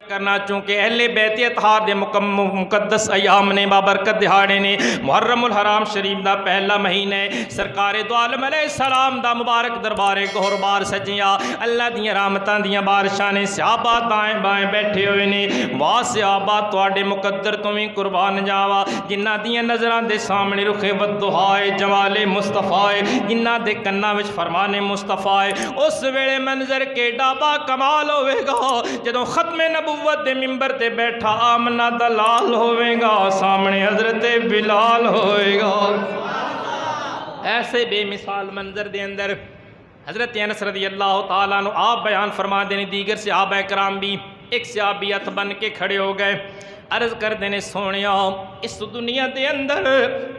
کرنا چونکہ اہل بیت اطہار دے مقدس ایام نے بابرکت دہاڑے نے محرم الحرام شریف دا پہلا مہینہ ہے سرکار دو عالم علیہ السلام دا مبارک دربارے گہر بار سجیاں اللہ دیاں رحمتاں دیاں بارشاں نے صحابہ دائیں بائیں بیٹھے ہوئے نے واہ صحابہ تواڈے مقدر تو بھی قربان جاوا جنہ دیاں نظراں دے سامنے رخ والضحائے جمال مصطفی جنہ دے کناں وچ فرمان مصطفی اس ویلے منظر کیڈا با کمال ہوے گا جدوں ختم نبوت دے ممبر تے بیٹھا آمنہ دلال ہوئے گا سامنے حضرت بلال ہوئے گا ایسے بے مثال منظر دے اندر حضرت انس رضی اللہ تعالیٰ عنہ آپ بیان فرما دینے دیگر صحابہ کرام بھی ایک صحابیت بن کے کھڑے ہو گئے عرض کر دینے سونیا اس دنیا دے اندر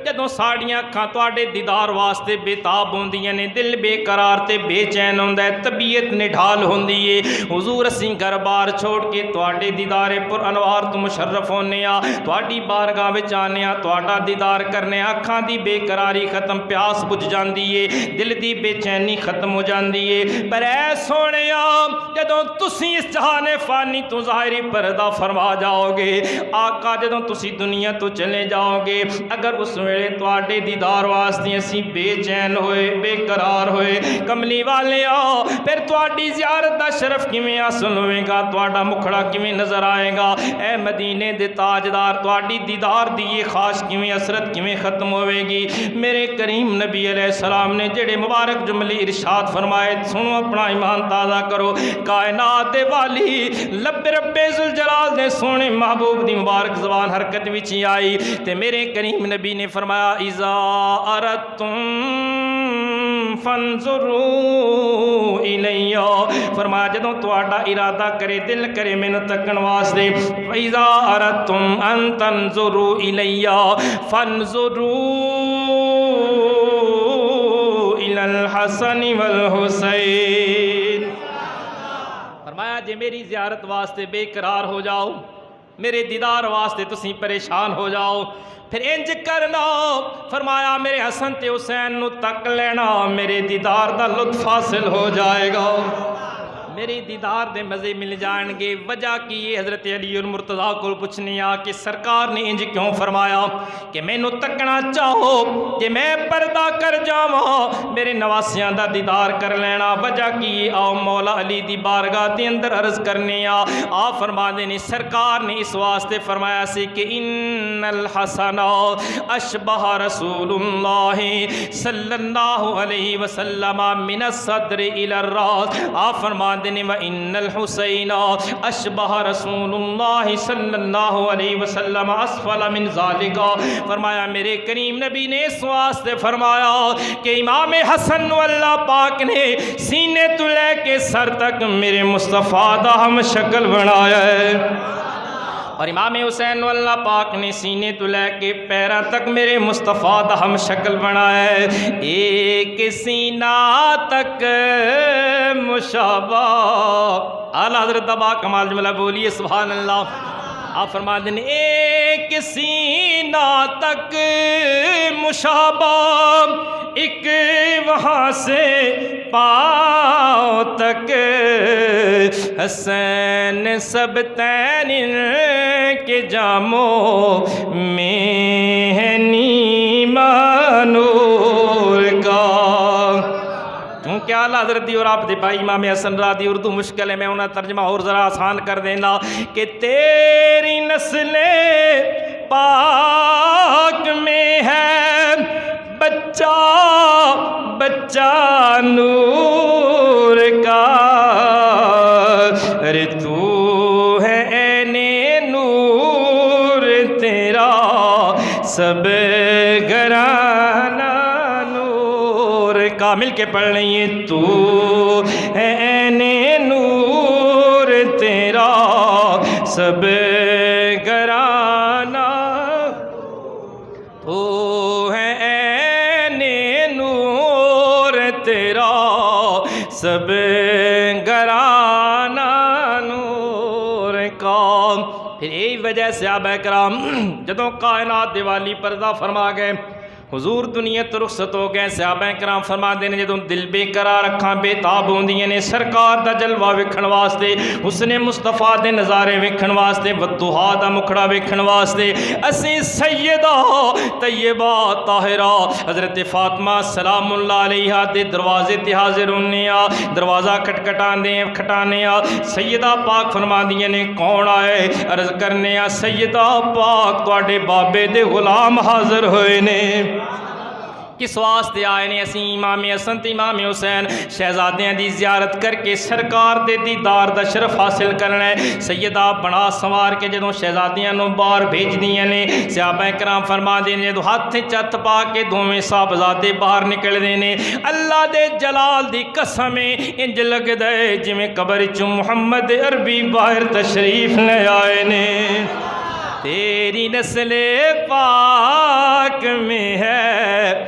جدوں ساڑیاں کھاں تواڈے دیدار واسطے بے تاب ہوندیاں نے دل بے قرار تے بے چین ہوندا ہے طبیعت نڈھال ہوندی ہے حضور اسیں گھر بار چھوڑ کے تواڈے دیدار پر انوار تو مشرف ہونے آ تواڈی بارگاہ وچ آنے آ تواڈا دیدار کرنے اکھاں دی بے قراری ختم پیاس بجھ جاندی ہے دل دی بے چینی ختم ہو جاندی ہے پر اے سونیا جدوں تسی اس جہان فانی تو ظاہری پردہ فرما جاؤ گے آقا جدوں تسی دنیا تو چلے جاؤ گے اگر اس ویلے تواڈے دیدار واسطے اسی بے چین ہوئے بے قرار ہوئے کملی والے آؤ پھر تواڈی زیارت دا شرف کیویں حاصل ہوئے گا تواڈا مکھڑا کیویں نظر آئے گا اے مدینے دے تاجدار تواڈی دیدار دی یہ خواہش کیویں حسرت کیویں ختم ہوئے گی میرے کریم نبی علیہ السلام نے جڑے مبارک جملے ارشاد فرمائے سنو اپنا ایمان تازہ کرو کائنات دے والی لب رب ذوالجلال دے سونے محبوب دی مبارک زبان حرکت وچ آئی تے میرے کریم نبی نے فرمایا اذا اردتم فانظروا الی فرمایا جدوں تواڈا ارادہ کرے دل کرے مینوں تکن واسطے اذا اردتم ان تنظروا الی فانظروا الی الحسن والحسین فرمایا جے میری زیارت واسطے بے قرار ہو جاؤ میرے دیدار واسطے تسی پریشان ہو جاؤ پھر انج کرنا فرمایا میرے حسن تے حسین نو تک لینا میرے دیدار دا لطف حاصل ہو جائے گا میرے دیدار دے مزے مل جائیں گے وجہ کی یہ حضرت علی المرتضیٰ کو پوچھنی آ کہ سرکار نے انج کیوں فرمایا کہ میں نو تکنا چاہو کہ میں پردہ کر جاواں میرے نواسیاں دا دیدار کر لینا وجہ کی آؤ مولا علی دی بارگاہ دے اندر عرض کرنے آ فرما دینے سرکار نے اس واسطے فرمایا سے کہ ان الحسن اشبہ رسول اللہ صلی اللہ علیہ وسلم من الصدر الى الراس آ فرما وَإِنَّ الْحُسَيْنَ أَشْبَهَ رَسُولُ اللَّهِ صلی اللہ علیہ وسلم اسفل من ذَلِكَ فرمایا میرے کریم نبی نے اس واسطے فرمایا کہ امام حسن اللہ پاک نے سینے تو لے کے سر تک میرے مصطفیٰ دا ہم شکل بنایا ہے اور امام حسین اللہ پاک نے سینے تو لے کے پیرا تک میرے مصطفیٰ دا ہم شکل بنایا ہے ایک سینہ تک مشابہ اعلیٰ حضرت با کمال جملہ بولیے سبحان اللہ آپ فرما دیں ایک سینہ تک مشابہ ایک وہاں سے پاؤں تک حسین سب تین کے جاموں میں ہے نیمہ نور کا کیونکہ اعلیٰ حضرت دی اور آپ دے بھائی امام حسن را دی اردو مشکل ہے میں انہیں ترجمہ اور ذرا آسان کر دینا کہ تیری نسل پاک میں ہے بچہ بچہ نور کا ارے تو ہے عین نور تیرا سب گھرانہ نور کا مل کے پڑھ لیں ہے تو ہے عین نور تیرا سب گھرانہ تو ہے عین نور تیرا سب گھرانہ نور کا پھر یہی وجہ سے صحابہ کرام جدوں کائنات دیوالی پردہ فرما گئے حضور دنیا تو رخصت ہو گئے. صحابہ کرام فرماندے نے جدوں دل بے قرار اکھاں بے تاب ہوندیاں نے سرکار دا جلوہ ویکھن واسطے, حسن مصطفیٰ دے نظارے ویکھن واسطے, والضحیٰ دا مکھڑا ویکھن واسطے اسی سیدہ طیبہ طاہرہ حضرت فاطمہ سلام اللہ علیہا دے دروازے تے حاضر ہونے آ. دروازہ کھٹانے آ. سیدہ پاک فرماندیاں نے کون آئے؟ عرض کرنے آ سیدہ پاک تواڈے بابے دے غلام حاضر ہوئے نے. کس واسطے آئے نے؟ اسی امام حسن تے امام حسین شہزادیاں دی زیارت کر کے سرکار دے دیدار دا شرف حاصل کرنا ہے. سیدہ بنا سنوار کے جدوں شہزادیاں نو باہر بھیج دیاں نے, صحابہ کرام فرماندے نے جدوں ہاتھ چت پا کے دوویں صاحبزادے باہر نکل دے نے, اللہ دے جلال دی قسم انج لگدا ہے جویں قبر چوں محمد عربی باہر تشریف لے آئے نے. تیری نسل پاک میں ہے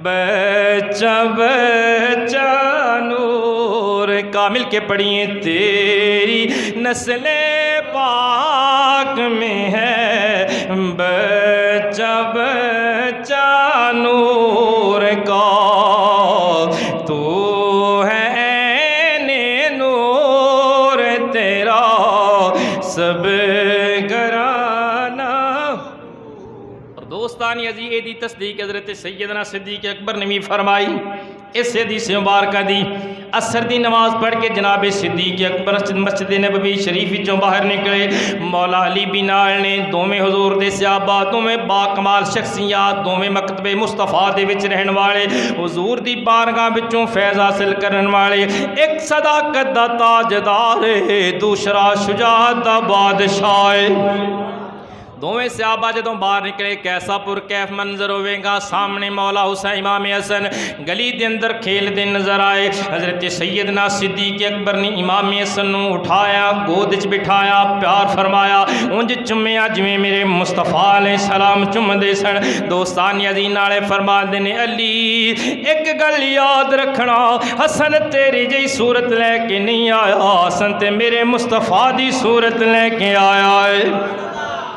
بچہ بچہ نور. کامل کے پڑھیے. تیری نسل پاک میں ہے بچہ بچہ نور کا, تو ہے عین نور تیرا سب دوستانی عزیز دی تصدیق حضرت سیدنا صدیق اکبر نے بھی فرمائی. اس حدیث مبارکہ دی عصر دی نماز پڑھ کے جناب صدیق اکبر مسجد نبوی شریف وچوں باہر نکلے. مولا علی بھی نال نے, دوویں حضور دے صحابہ, دوویں با کمال شخصیات, دوویں مکتب مصطفیٰ دے وچ رہن والے, حضور دی بارگاہ وچوں فیض حاصل کرن والے. ایک صداقت دا تاجدار ہے, دوسرا شجاعت دا بادشاہ. دوویں صحابہ جدوں باہر نکلے کیسا پر کیف منظر ہوئے گا. سامنے مولا حسین امام حسن گلی دے اندر کھیل دے نظر آئے. حضرت سیدنا صدیق اکبر نے امام حسن نو اٹھایا, گود وچ بٹھایا, پیار فرمایا, اونج چومیا جویں میرے مصطفیٰ علیہ السلام چومدے سن. دوستان عزیز نالے فرماندے نے علی ایک گل یاد رکھنا, حسن تیری جئی صورت لے کے نہیں آیا, حسن تے میرے مصطفیٰ دی صورت لے کے آیا ہے.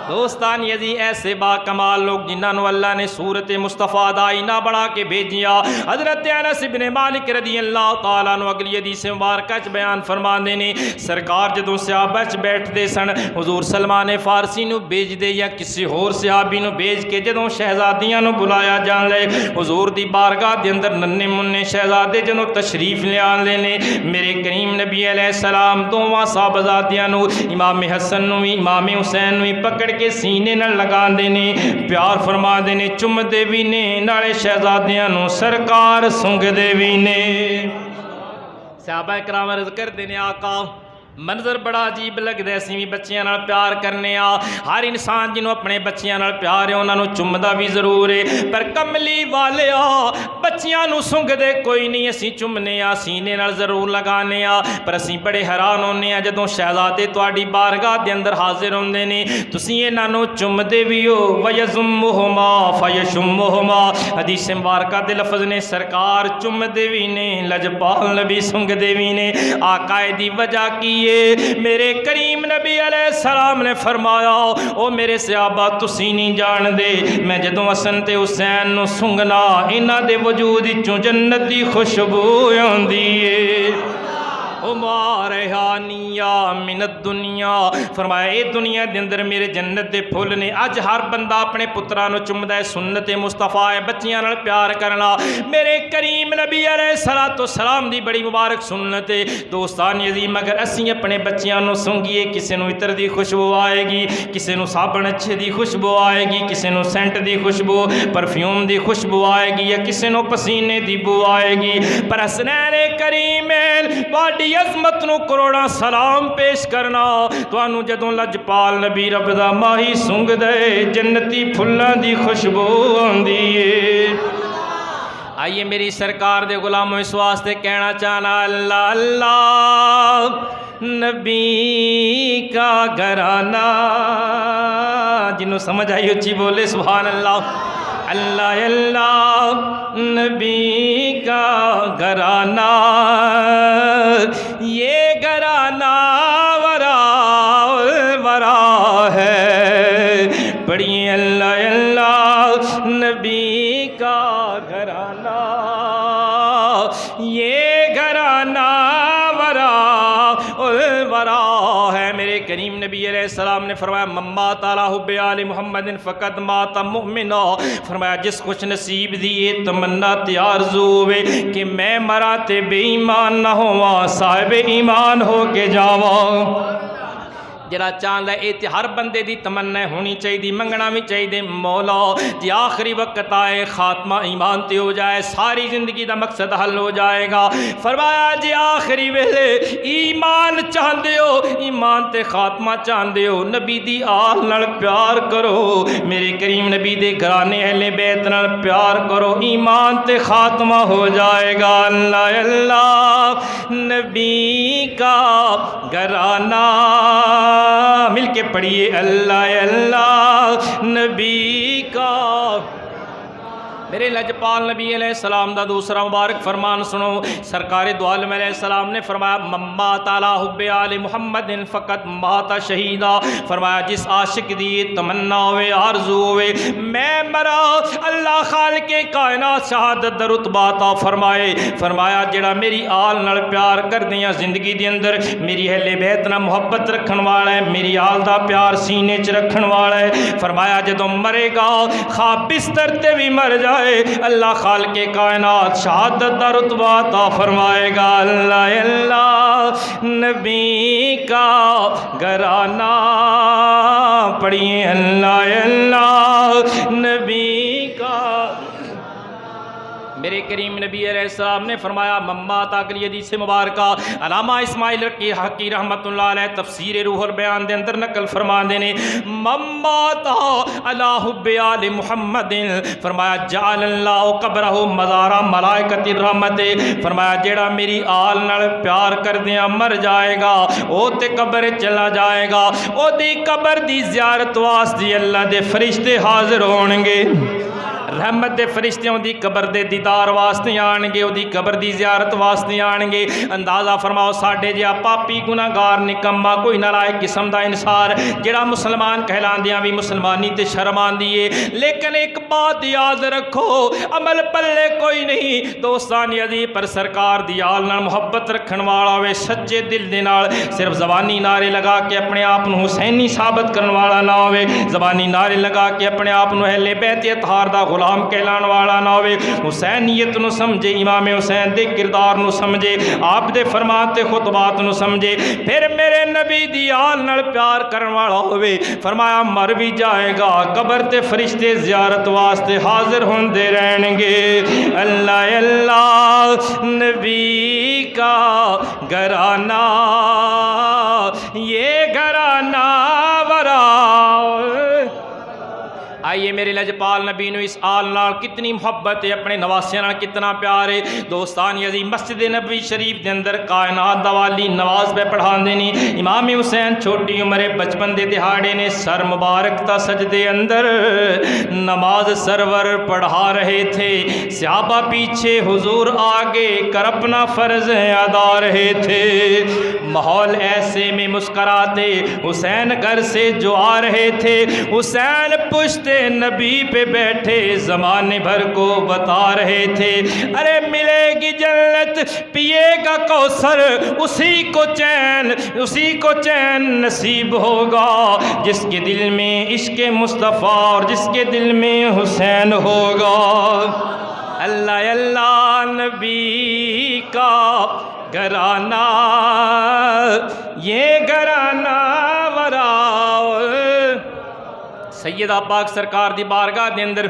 دوستان عزیز ایسے با کمال لوگ جنہاں اللہ نے صورت مصطفیٰ دا آئینہ بنا کے بھیجیا. حضرت انس بن مالک رضی اللہ تعالیٰ عنہ اگلی حدیث مبارکہ چ بیان فرماندے نے, سرکار جدوں صحابہ چ بیٹھ دے سن, حضور سلمان فارسی نو بھیج دے یا کسی اور صحابی نو بھیج کے جدوں شہزادیاں نو بلایا جان لے, حضور دی بارگاہ دے اندر ننے منے شہزادے جدوں تشریف لے آن لے نے, میرے کریم نبی علیہ السلام دوواں صاحبزادیاں نو, امام حسن نو بھی امام حسین نو بھی پکڑ کے سینے نال لگا دینے, پیار فرما دینے, چم دے بھی نے, نالے شہزادیاں نو سرکار سنگ دے بھی نے. صحابہ کرام عرض کر دینے آقا منظر بڑا عجیب لگدا ہے, اسی بھی بچیاں نال پیار کرنے آ. ہر انسان جنوں اپنے بچیاں نال پیار ہے انہاں نوں چمدا بھی ضرور ہے, پر کملی والیا بچیاں نوں سنگ دے کوئی نہیں, اسی چمنے آ, سینے نال ضرور لگانے آ. پر اسی بڑے حیران ہونے آ جدوں شہزادے تواڈی بارگاہ دے اندر حاضر ہوندے نے, تسی انہاں نوں چمدے بھی ہو. وَيَزُمُّهُمَا فَيَشُمُّهُمَا, حدیث مبارکہ دے لفظ نے, سرکار چمدے بھی نے, لجپال نبی سنگ دے بھی نے. آقا دی وجہ کی میرے کریم نبی علیہ السلام نے فرمایا, او میرے صحابہ تسی نہیں جان دے, میں جدوں حسن تے حسین نو سنگنا انہاں دے وجود وچوں جنت دی خوشبو آندی ہے. ریحانیہ من الدنیا, فرمایا اے دنیا دے اندر میرے جنت دے پھول نے. اج ہر بندہ اپنے پتراں نو چمدا ہے, سنت مصطفیٰ ہے بچیاں نال پیار کرنا, میرے کریم نبی علیہ الصلوۃ والسلام دی بڑی مبارک سنت ہے. دوستان عزیز مگر اسی اپنے بچیاں نو سنگیے, کسے نو عطر دی خوشبو آئے گی, کسے نو صابن اچھے دی خوشبو آئے گی, کسے نو سینٹ دی خوشبو پرفیوم دی خوشبو آئے گی, یا کسے نو پسینے دی بو آئے گی. پر حسنین کریمین باڈی عظمت نو کروڑا سلام پیش کرنا, توانو جدوں لجپال نبی رب دا ماہی سنگ دے جنتی پھلاں دی خوشبو آندی ہے. آئیے میری سرکار دے غلاموں اس واسطے کہنا چاہنا اللہ اللہ نبی کا گھرانہ, جنہوں سمجھ آئی اچھی بولے سبحان اللہ. اللہ اللہ نبی کا گھرانہ, یہ گھرانہ ورا ورا ہے, پڑھیے اللہ اللہ نبی کا علیہ السلام نے فرمایا مما تعالی حب آل محمد فقد مات مؤمنا، فرمایا جس خوش نصیب دی یہ تمنا تیار ہوئے کہ میں مرا تے بے ایمان نہ ہوا صاحب ایمان ہو کے جاواں۔ جڑا چاہتا ہے یہ ہر بندے دی تمنا ہونی چاہیے، منگنا بھی چاہیے مولا جی آخری وقت آئے خاتمہ ایمان تے ہو جائے، ساری زندگی دا مقصد حل ہو جائے گا۔ فرمایا جی آخری ویلے ایمان چاہندے ہو، ایمان تے خاتمہ چاہندے ہو، نبی دی آل نال پیار کرو، میرے کریم نبی دے گھرانے اہل بیت نال پیار کرو، ایمان تے خاتمہ ہو جائے گا۔ اللہ اللہ نبی کا گھرانہ، مل کے پڑھیے اللہ اللہ نبی کا۔ میرے لجپال نبی علیہ السلام دا دوسرا مبارک فرمان سنو، سرکار دو عالم علیہ السلام نے فرمایا مما تعالی حب آل محمد فقط مات شہیدا، فرمایا جس عاشق دی تمنا ہوئے آرزو ہوئے میں مرا اللہ خالق کائنات شہادت دا رتبہ عطا فرمائے، فرمایا جڑا میری آل نال پیار کر دیاں زندگی دی اندر میری اہل بیت نال محبت رکھن والا ہے، میری آل دا پیار سینے چ رکھن والا ہے، فرمایا جدوں مرے گا خواب بستر تے بھی مر جائے اللہ خالق کائنات شہادت دا رتبہ عطا فرمائے گا۔ اللہ اللہ نبی کا گھرانہ، پڑھیے اللہ اللہ نبی کا۔ میرے کریم نبی علیہ السلام نے فرمایا مما تاکلی حدیث مبارکہ علامہ اسماعیل حقی رحمت اللہ علیہ تفسیر روح البیان دے اندر نقل فرما دینے مما تا علی حب آل محمد، فرمایا جعل اللہ قبرہ مزارہ ملائکۃ الرحمت، فرمایا جیڑا میری آل نال پیار کر دیا مر جائے گا او تے قبر چلا جائے گا، او دی قبر دی زیارت واسطے اللہ دے فرشتے حاضر ہون گے، رحمت دے فرشتیوں دی قبر دے دیدار واسطے آن گے، او دی قبر دی زیارت واسطے آن گے۔ اندازہ فرماؤ ساڈے جہا پاپی گناہگار نکما کوئی نالائق قسم دا انسان جڑا مسلمان کہلاندیاں بھی مسلمانی تے شرم آندی ہے، لیکن ایک بات یاد رکھو عمل پلے کوئی نہیں دوستان عزیز پر سرکار دی آل نال محبت رکھن والا ہوئے، سچے دل دے نال صرف زبانی نعرے لگا کے اپنے آپ نو حسینی ثابت کرن والا نہ ہوئے، زبانی نعرے لگا کے اپنے آپ نو اہل بیت اطہار دا غلام کہلان والا نہ ہوئے، حسینیت نو سمجھے، امام حسین دے کردار نو سمجھے، آپ دے فرمان تے خطبات نو سمجھے، پھر میرے نبی دی آل نال پیار کرن والا ہوئے، فرمایا مر بھی جائے گا قبر تے فرشتے زیارت واسطے حاضر ہوندے رہن گے۔ اللہ اللہ نبی کا گھرانہ، یہ گھرانہ ورا، آئیے میرے لجپال نبی نو اس آل نال کتنی محبت ہے، اپنے نواسے نال کتنا پیار ہے۔ دوستان عزیز مسجد نبوی شریف دے اندر کائنات دا والی نواز پہ پڑھان دینی، امام حسین چھوٹی عمر بچپن دے دہاڑے نے سر مبارک تا سجدے اندر نماز سرور پڑھا رہے تھے، صحابہ پیچھے حضور آگے کر اپنا فرض ادا رہے تھے، ماحول ایسے میں مسکراتے حسین گھر سے جو آ رہے تھے، حسین پشت نبی پہ بیٹھے زمانے بھر کو بتا رہے تھے، ارے ملے گی جنت پیے گا کوثر، اسی کو چین نصیب ہوگا جس کے دل میں عشق مصطفیٰ اور جس کے دل میں حسین ہوگا۔ اللہ اللہ نبی کا گھرانہ، یہ گھرانہ ورا، سیدہ پاک سرکار دی بارگاہ دے اندر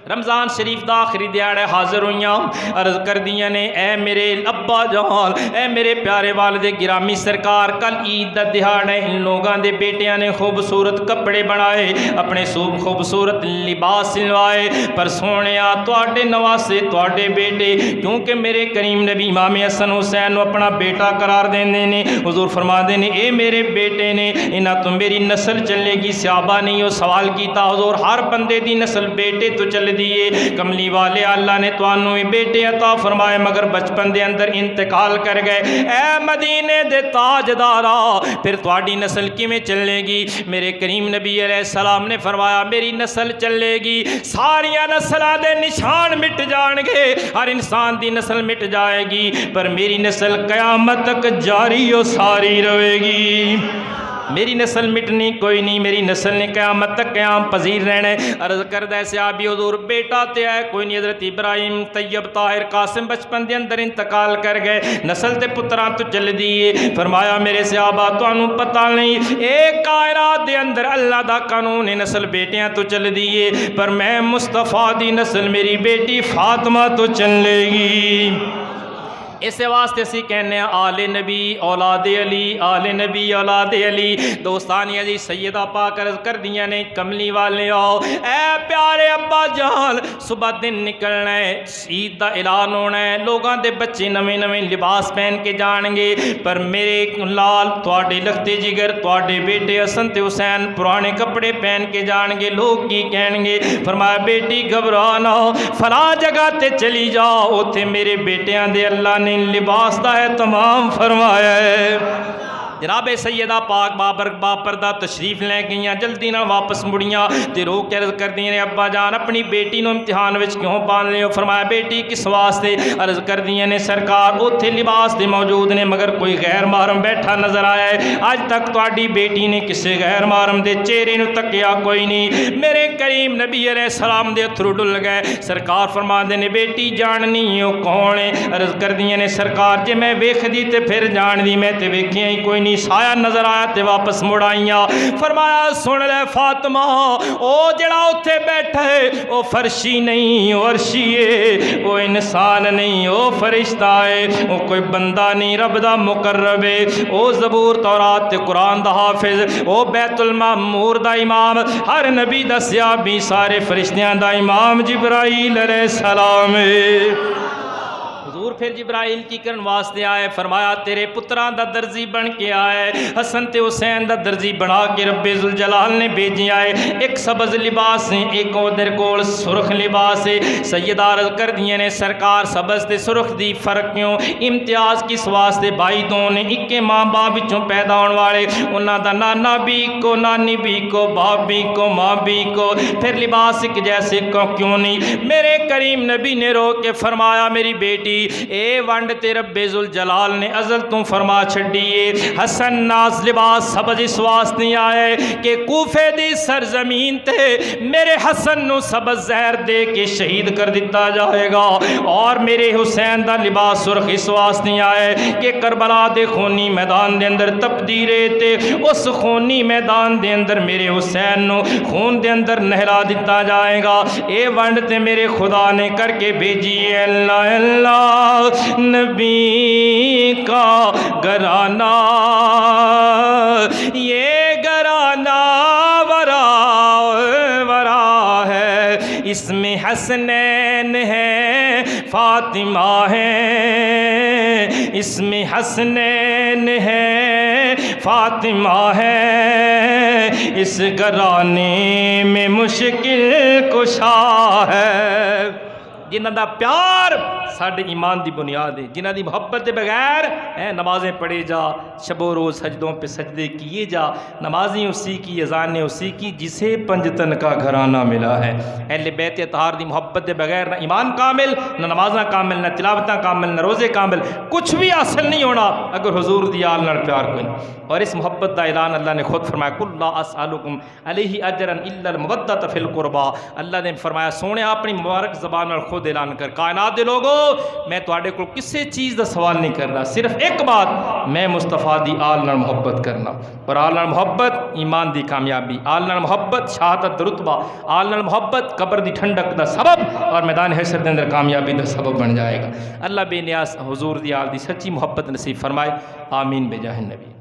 رمضان شریف دا آخری دیاڑے حاضر ہوئیاں، عرض کر دیاں نے اے میرے ابا جان، اے میرے پیارے والد گرامی سرکار، کل عید دا دیہاڑے ان لوگاں دے بیٹیاں نے خوبصورت کپڑے بنائے، اپنے خوبصورت لباس سلوائے، پر سونیا تواڈے نواسے تواڈے بیٹے، کیونکہ میرے کریم نبی امام حسن حسین نو اپنا بیٹا قرار دیندے نے، حضور فرما دے نے اے میرے بیٹے نے، انہاں تو میری نسل چلے گی۔ صحابہ نے یہ سوال کیتا حضور ہر بندے دی نسل بیٹے تو چلے دیے، کملی والے اللہ نے توانوں بیٹے عطا فرمائے مگر بچپن دے اندر انتقال کر گئے، اے مدینے دے تاجدارا پھر تواڈی نسل کیویں چلے گی؟ میرے کریم نبی علیہ السلام نے فرمایا میری نسل چلے گی، ساریاں نسلاں دے نشان مٹ جان گے، ہر انسان دی نسل مٹ جائے گی، پر میری نسل قیامت تک جاری و ساری رہے گی۔ میری نسل مٹنی کوئی نہیں، میری نسل نے قیامت تک قیام پذیر رہنا ہے۔ عرض کردہ صحابی حضور بیٹا تے ہے کوئی نہیں، حضرت ابراہیم طیب طاہر قاسم بچپن دے اندر انتقال کر گئے، نسل تے پتراں تو چل دیئے۔ فرمایا میرے صحابہ تو انہوں پتہ نہیں، ایک کائنات دے اندر اللہ دا قانون نسل بیٹیاں تو چل دیئے، پر میں مصطفیٰ دی نسل میری بیٹی فاطمہ تو چلے گی۔ اس واسطے سی کہنے ہیں آل نبی اولاد علی، آل نبی اولاد علی۔ دوستانی عزیز سیدہ پاک عرض کر دیا نے کملی والے آؤ، اے پیارے ابا جان صبح دن نکلنا ہے، عید دا اعلان ہونا ہے، لوگاں دے بچے نویں نویں لباس پہن کے جان گے، پر میرے لال تواڈے لختے جگر تواڈے بیٹے حسن تے حسین پرانے کپڑے پہن کے جان گے، لوگ کی کہیں گے؟ فرمایا بیٹی گھبرا نہ ہو، فلاں جگہ تے چلی جاؤ، اوتھے میرے بیٹیاں دے اللہ نے لباس دا ہے تمام فرمایا ہے۔ جناب سیدہ پاک باپردہ تشریف لے گئیاں، جلدی نہ واپس مڑیاں تے رو کے عرض کر دیا نے ابا جان اپنی بیٹی نو امتحان وچ کیوں پان لے ہو؟ فرمایا بیٹی کس واسطے؟ عرض کر دیا نے سرکار اوتھے لباس دے موجود نے مگر کوئی غیر محرم بیٹھا نظر آیا ہے، اج تک تواڈی بیٹی نے کسے غیر محرم دے چہرے نو تکیا کوئی نہیں۔ میرے کریم نبی علیہ السلام دے اتھرو ڈل گئے، سرکار فرماندے نے بیٹی جاننی ہو کون ہے؟ عرض کر دیا نے سرکار جے میں ویکھ دی تے پھر جان دی، میں تے ویکھیاں ہی کوئی سایہ نظر آیا تے واپس مڑ آئیاں۔ فرمایا سن لے فاطمہ او جڑا اتھے بیٹھے او فرشی نہیں، او عرشی ہے، او انسان نہیں، او فرشتہ ہے، او کوئی بندہ نہیں، رب دا مقرب ہے، او زبور تورات تے قرآن دا حافظ، او بیت المعمور دا امام، ہر نبی دا صحابی سارے فرشتیاں دا امام جبرائیل علیہ السلام ہے۔ حضور پھر جبرائیل کی کرن واسطے آئے، فرمایا تیرے پتران دا درزی بن کے آئے، حسن تے حسین دا درزی بنا کے رب ذوالجلال نے بھیجی آئے، ایک سبز لباس ہے ایک ادھر کول سرخ لباس ہے۔ سیدہ عرض کر دیے نے سرکار سبز تے سرخ دی فرق کیوں؟ امتیاز کس واسطے؟ بھائی دو نے اکے ماں باپ وچوں پیدا ہون والے، انہاں دا نانا بھی کو نانی بھی کو باپ بھی کو ماں بھی کو، پھر لباس ایک جیسے کیوں نہیں؟ میرے کریم نبی نے رو کے فرمایا میری بیٹی اے ونڈ تے رب ذوالجلال نے ازل تو فرما چھڑیے، حسن ناز لباس سبز اس واسطے آئے کہ کوفے دی سرزمین تے میرے حسن نو سبز زہر دے کے شہید کر دیتا جائے گا، اور میرے حسین دا لباس سرخ اس واسطے آئے کہ کربلا دے خونی میدان دے اندر تبدیرے تے اس خونی میدان دے اندر میرے حسین نو خون دے اندر نہلا دیتا جائے گا۔ اے ونڈ تے میرے خدا نے کر کے بھیجی ہے، اللہ اللہ نبی کا گھرانہ، یہ گھرانہ ورا ہے، اس میں حسنین ہے فاطمہ ہے، اس میں حسنین ہے فاطمہ ہے، اس گھرانے میں مشکل کشا ہے۔ جنہ دا پیار ساڑھے ایمان دی بنیاد ہے، جنہ دی محبت بغیر نمازیں پڑھے جا، شب و روز سجدوں پہ سجدے کیے جا، نمازیں اسی کی، اذانیں اسی کی جسے پنجتن کا گھرانہ ملا ہے۔ اہل بیت اطہار دی محبت بغیر نہ ایمان کامل، نہ نمازاں کامل، نہ تلاوتاں کامل، نہ روزے کامل، کچھ بھی حاصل نہیں ہونا اگر حضور دی آل نال پیار کوئی نہیں۔ اور اس محبت دا اعلان اللہ نے خود فرمایا قُلْ لَا أَسْأَلُكُمْ عَلَيْهِ أَجْرًا إِلَّا الْمَوَدَّةَ فِي الْقُرْبَى۔ اللہ نے فرمایا سونے اپنی مبارک زبان اور خود اعلان کر کائنات دے لوگو میں تواڈے کول کسے چیز دا سوال نہیں کرنا، صرف ایک بات، میں مصطفیٰ دی آل نال محبت کرنا، اور آل نال محبت ایمان دی کامیابی، آل نال محبت شہادت دا رتبہ، آل نال محبت قبر دی ٹھنڈک دا سبب اور میدان حشر دے اندر کامیابی دا سبب بن جائے گا۔ اللہ بے نیاز حضور دی آل دی سچی محبت نصیب فرمائے، آمین بجاہ النبی۔